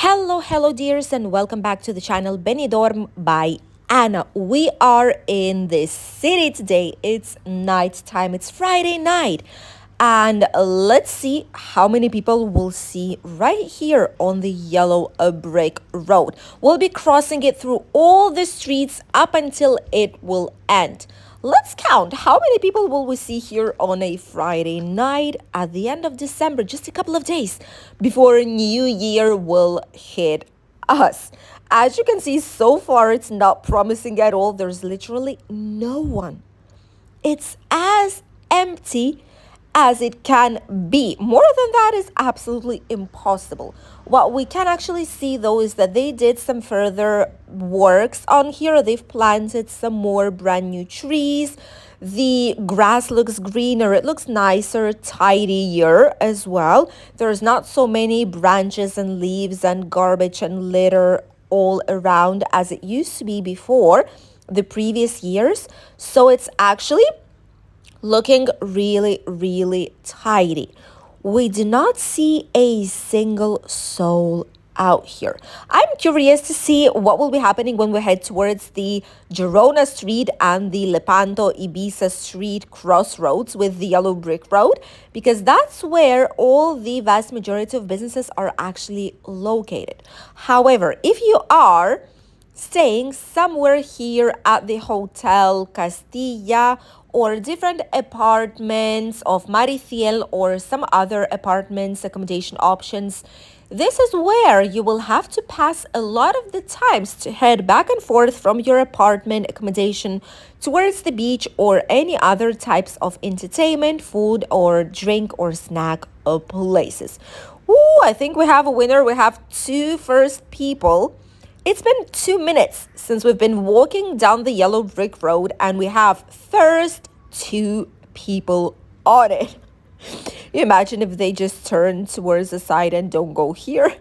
Hello dears, and welcome back to the channel Benidorm by Anna. We are in this city today. It's night time. It's Friday night. And let's see how many people we'll see right here on the yellow brick road. We'll be crossing it through all the streets up until it will end. Let's count how many people will we see here on a Friday night at the end of December, just a couple of days before New Year will hit us. As you can see, so far it's not promising at all. There's literally no one. It's as empty as it can be. More than that is absolutely impossible. What we can actually see though is that they did some further works on here. They've planted some more brand new trees. The grass looks greener. It looks nicer, tidier as well. There's not so many branches and leaves and garbage and litter all around as it used to be before the previous years. So it's actually looking really tidy. We do not see a single soul out here. I'm curious to see what will be happening when we head towards the Girona Street and the Lepanto Ibiza Street crossroads with the yellow brick road, because that's where all the vast majority of businesses are actually located. However, if you are staying somewhere here at the Hotel Castilla or different apartments of Mariciel or some other apartments, accommodation options, this is where you will have to pass a lot of the times to head back and forth from your apartment accommodation towards the beach or any other types of entertainment, food or drink or snack places. Ooh, I think we have a winner. We have two first people. It's been 2 minutes since we've been walking down the yellow brick road and we have first 2 people on it. Imagine if they just turn towards the side and don't go here.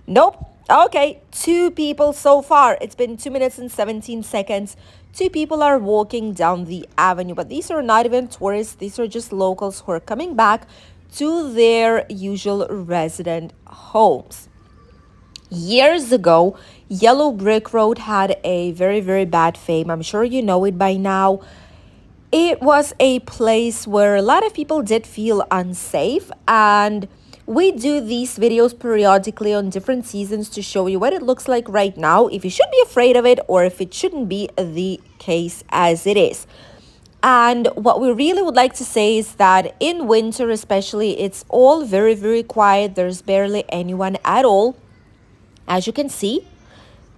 Nope. Okay, 2 people so far. It's been 2 minutes and 17 seconds. 2 people are walking down the avenue, but these are not even tourists. These are just locals who are coming back to their usual resident homes. Years ago, Yellow Brick Road had a very bad fame. I'm sure you know it by now. It was a place where a lot of people did feel unsafe, and we do these videos periodically on different seasons to show you what it looks like right now, if you should be afraid of it or if it shouldn't be the case as it is. And what we really would like to say is that in winter especially, it's all very quiet. There's barely anyone at all. As you can see,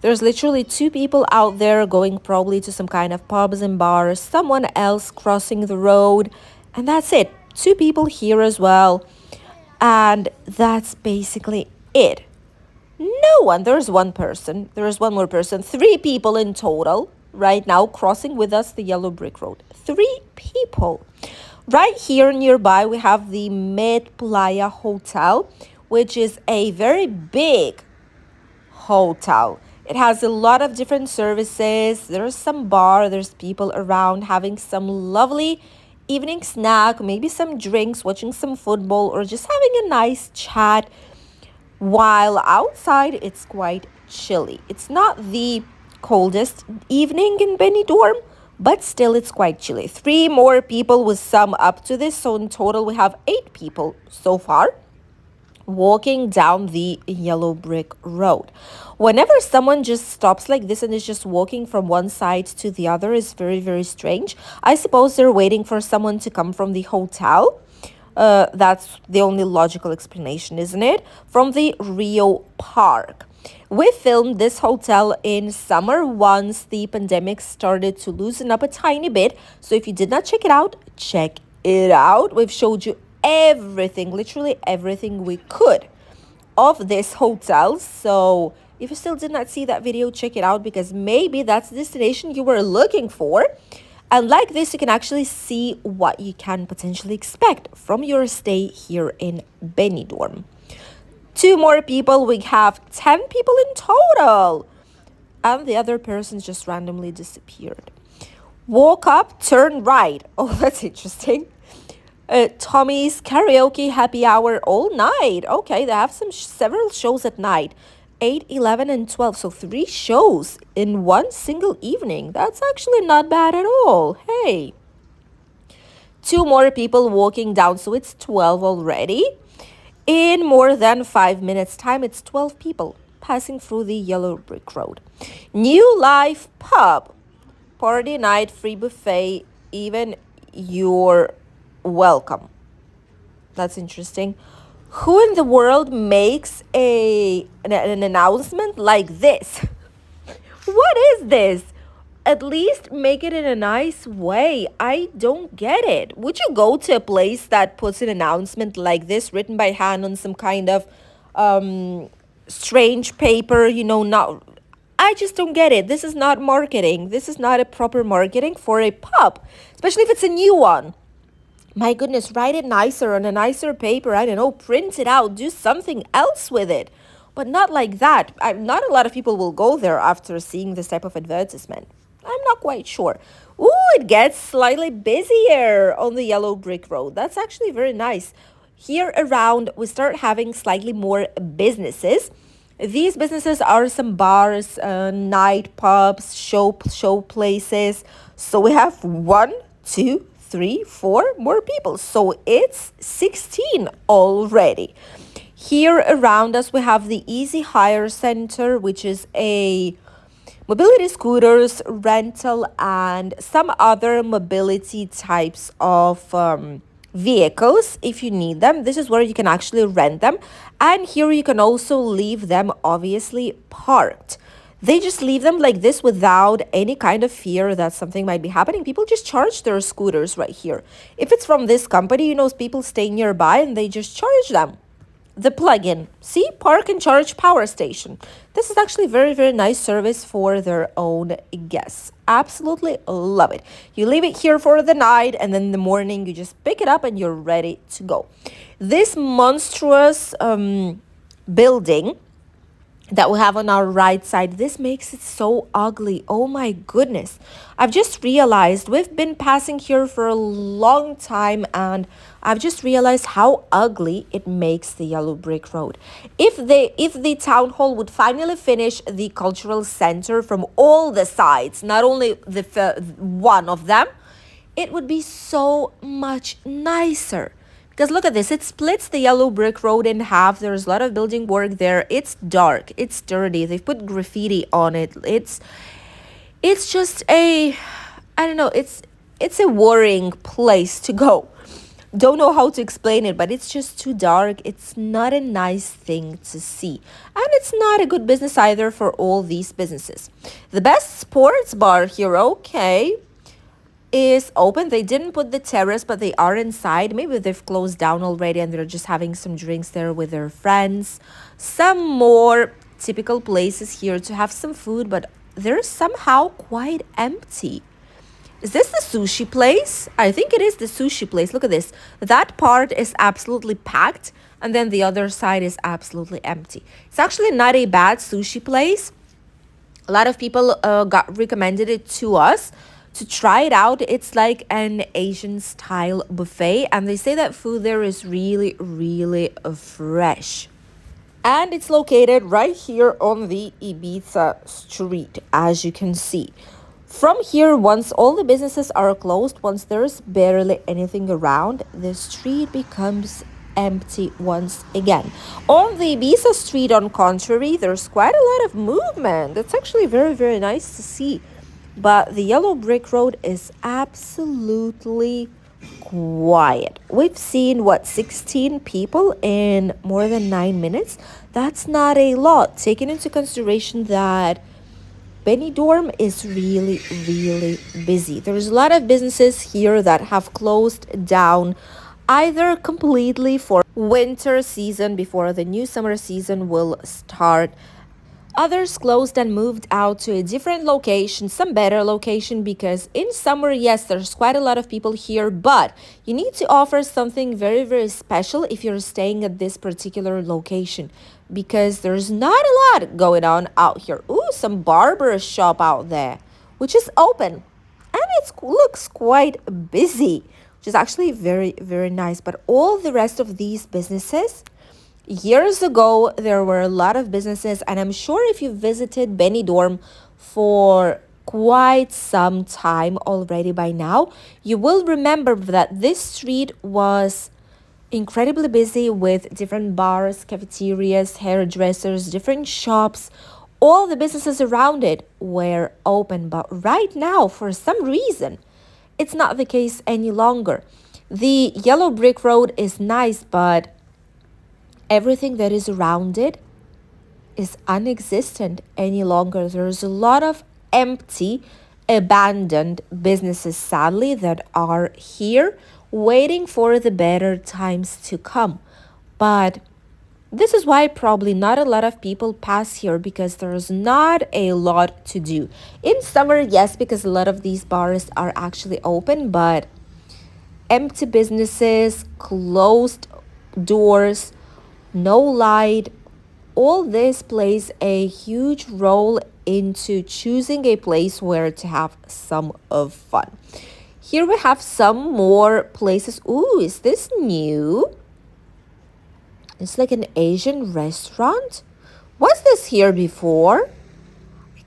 there's literally 2 people out there going probably to some kind of pubs and bars, someone else crossing the road, and that's it. 2 people here as well. And that's basically it. No one. There's one person. There's one more person. 3 people in total right now crossing with us the yellow brick road. 3 people. Right here nearby, we have the Med Playa Hotel, which is a very big hotel. It has a lot of different services. There's some bar, there's people around having some lovely evening snack, maybe some drinks, watching some football, or just having a nice chat. While outside, it's quite chilly. It's not the coldest evening in Benidorm, but still it's quite chilly. 3 more people will sum up to this. So in total, we have 8 people so far walking down the yellow brick road. Whenever someone just stops like this and is just walking from one side to the other is very strange. I suppose they're waiting for someone to come from the hotel. That's the only logical explanation, isn't it? From the Rio Park. We filmed this hotel in summer once the pandemic started to loosen up a tiny bit. So if you did not check it out, check it out. We've showed you everything, literally everything we could of this hotel. So if you still did not see that video, check it out, because maybe that's the destination you were looking for. And like this, you can actually see what you can potentially expect from your stay here in Benidorm. 2 more people. We have 10 people in total, and the other person just randomly disappeared. Walk up, turn right. Oh, that's interesting. Tommy's karaoke happy hour all night. Okay, they have several shows at night. 8, 11, and 12. So 3 shows in one single evening. That's actually not bad at all. Hey, two more people walking down. So it's 12 already. In more than 5 minutes' time, it's 12 people passing through the yellow brick road. New Life Pub. Party night, free buffet, even you're welcome. That's interesting. Who in the world makes an announcement like this? What is this? At least make it in a nice way. I don't get it. Would you go to a place that puts an announcement like this written by hand on some kind of um, strange paper, not. I just don't get it. This is not marketing. This is not a proper marketing for a pub, especially if it's a new one. My goodness, write it nicer on a nicer paper. I don't know, print it out, do something else with it. But not like that. Not a lot of people will go there after seeing this type of advertisement. I'm not quite sure. Ooh, it gets slightly busier on the yellow brick road. That's actually very nice. Here around, we start having slightly more businesses. These businesses are some bars, night pubs, show places. So we have 1, 2, 3, 4 more people. So it's 16 already. Here around us, we have the Easy Hire Center, which is a mobility scooters rental and some other mobility types of vehicles if you need them. This is where you can actually rent them. And here you can also leave them obviously parked. They just leave them like this without any kind of fear that something might be happening. People just charge their scooters right here. If it's from this company, people stay nearby and they just charge them. The plug-in, see, park and charge power station. This is actually very, very nice service for their own guests. Absolutely love it. You leave it here for the night and then in the morning you just pick it up and you're ready to go. This monstrous building that we have on our right side, this makes it so ugly. Oh my goodness. I've just realized we've been passing here for a long time and I've just realized how ugly it makes the yellow brick road. If the town hall would finally finish the cultural center from all the sides, not only the one of them, it would be so much nicer. Because look at this, it splits the yellow brick road in half. There's a lot of building work there. It's dark, it's dirty. They've put graffiti on it. It's just I don't know, it's a worrying place to go. Don't know how to explain it, but it's just too dark. It's not a nice thing to see. And it's not a good business either for all these businesses. The best sports bar here, okay, is open. They didn't put the terrace, but they are inside. Maybe they've closed down already and they're just having some drinks there with their friends. Some more typical places here to have some food, but they're somehow quite empty. Is this the sushi place? I think it is the sushi place. Look at this. That part is absolutely packed and then the other side is absolutely empty. It's actually not a bad sushi place. A lot of people got recommended it to us to try it out. It's like an Asian style buffet and they say that food there is really, really fresh. And it's located right here on the Ibiza street, as you can see. From here, once all the businesses are closed, once there's barely anything around, the street becomes empty once again. On the Ibiza street, on contrary, there's quite a lot of movement. That's actually very, very nice to see. But the yellow brick road is absolutely quiet. We've seen, 16 people in more than 9 minutes. That's not a lot, taking into consideration that Benidorm is really, really busy. There's a lot of businesses here that have closed down either completely for winter season before the new summer season will start. Others closed and moved out to a different location, some better location, because in summer, yes, there's quite a lot of people here, but you need to offer something very, very special if you're staying at this particular location, because there's not a lot going on out here. Ooh, some barber shop out there, which is open, and it looks quite busy, which is actually very, very nice. But all the rest of these businesses, Years ago, there were a lot of businesses, and I'm sure if you visited Benidorm for quite some time already by now, you will remember that this street was incredibly busy with different bars, cafeterias, hairdressers, different shops. All the businesses around it were open, but right now, for some reason, it's not the case any longer. The yellow brick road is nice, but everything that is around it is unexistent any longer. There's a lot of empty, abandoned businesses, sadly, that are here waiting for the better times to come. But this is why probably not a lot of people pass here because there's not a lot to do. In summer, yes, because a lot of these bars are actually open, but empty businesses, closed doors, no light, all this plays a huge role into choosing a place where to have some of fun. Here we have some more places. Ooh, is this new? It's like an Asian restaurant. Was this here before?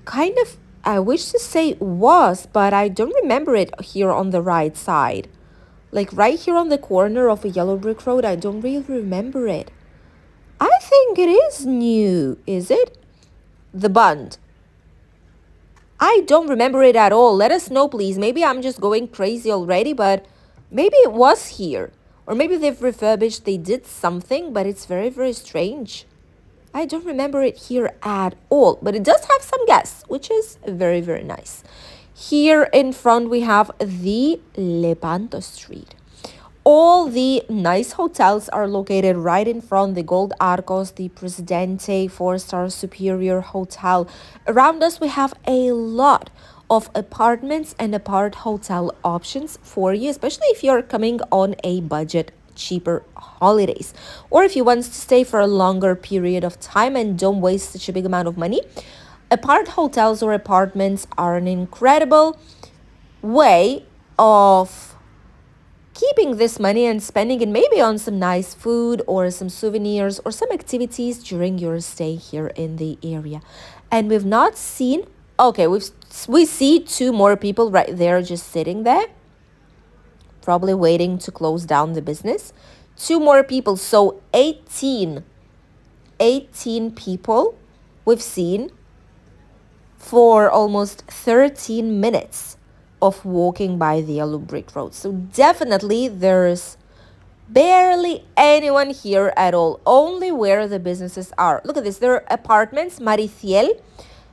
Kind of, I wish to say was, but I don't remember it here on the right side. Like right here on the corner of a yellow brick road, I don't really remember it. I think it is new, is it? The Bund. I don't remember it at all. Let us know, please. Maybe I'm just going crazy already, but maybe it was here. Or maybe they've refurbished, they did something, but it's very, very strange. I don't remember it here at all, but it does have some gas, which is very, very nice. Here in front, we have the Lepanto Street. All the nice hotels are located right in front. The Gold Arcos, the Presidente, 4-star Superior Hotel. Around us, we have a lot of apartments and apart hotel options for you, especially if you're coming on a budget, cheaper holidays, or if you want to stay for a longer period of time and don't waste such a big amount of money. Apart hotels or apartments are an incredible way of keeping this money and spending it maybe on some nice food or some souvenirs or some activities during your stay here in the area. And we've not seen, okay, we see two more people right there just sitting there, probably waiting to close down the business. Two more people, so 18 people we've seen for almost 13 minutes of walking by the yellow brick road. So definitely there's barely anyone here at all, only where the businesses are. Look at this, there are apartments, Mariciel.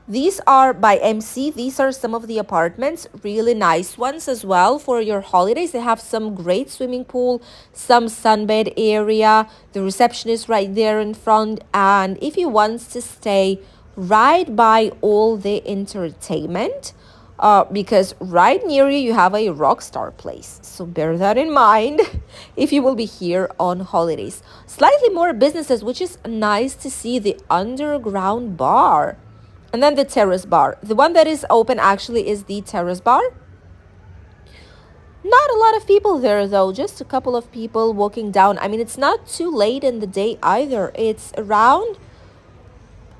These are by MC. These are some of the apartments, really nice ones as well for your holidays. They have some great swimming pool, some sunbed area. The reception is right there in front. And if you want to stay right by all the entertainment, because right near you have a rock star place. So bear that in mind if you will be here on holidays. Slightly more businesses, which is nice to see. The underground bar. And then the terrace bar. The one that is open actually is the terrace bar. Not a lot of people there though, just a couple of people walking down. I mean, it's not too late in the day either. It's around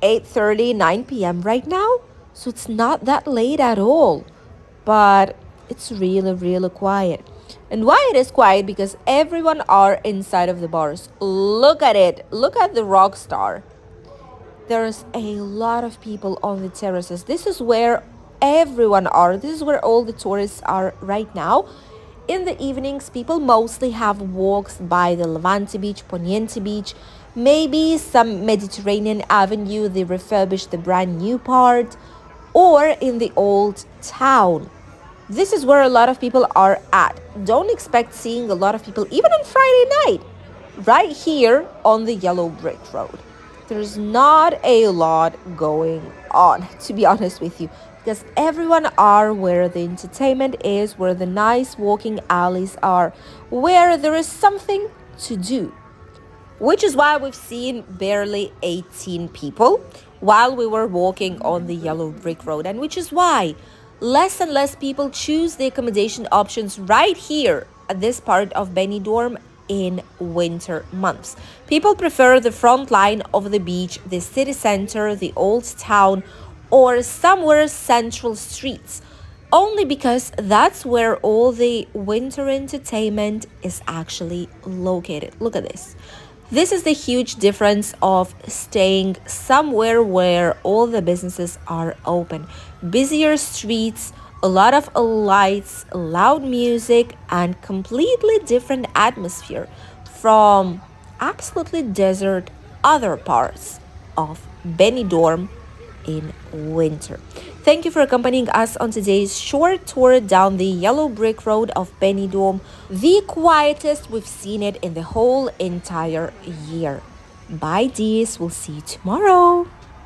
8:30, 9 p.m. right now. So it's not that late at all. But it's really, really quiet. And why it is quiet? Because everyone are inside of the bars. Look at it. Look at the rock star. There's a lot of people on the terraces. This is where everyone are. This is where all the tourists are right now. In the evenings, people mostly have walks by the Levante Beach, Poniente Beach, maybe some Mediterranean Avenue. They refurbished the brand new part, or in the old town. This is where a lot of people are at. Don't expect seeing a lot of people, even on Friday night, right here on the yellow brick road. There's not a lot going on, to be honest with you, because everyone are where the entertainment is, where the nice walking alleys are, where there is something to do. Which is why we've seen barely 18 people while we were walking on the yellow brick road, and which is why less and less people choose the accommodation options right here at this part of Benidorm in winter months. People prefer the front line of the beach, the city center, the old town, or somewhere central streets, only because that's where all the winter entertainment is actually located. Look at this. This is the huge difference of staying somewhere where all the businesses are open. Busier streets, a lot of lights, loud music, and completely different atmosphere from absolutely desert other parts of Benidorm in winter. Thank you for accompanying us on today's short tour down the yellow brick road of Benidorm, the quietest we've seen it in the whole entire year. Bye, dears. We'll see you tomorrow.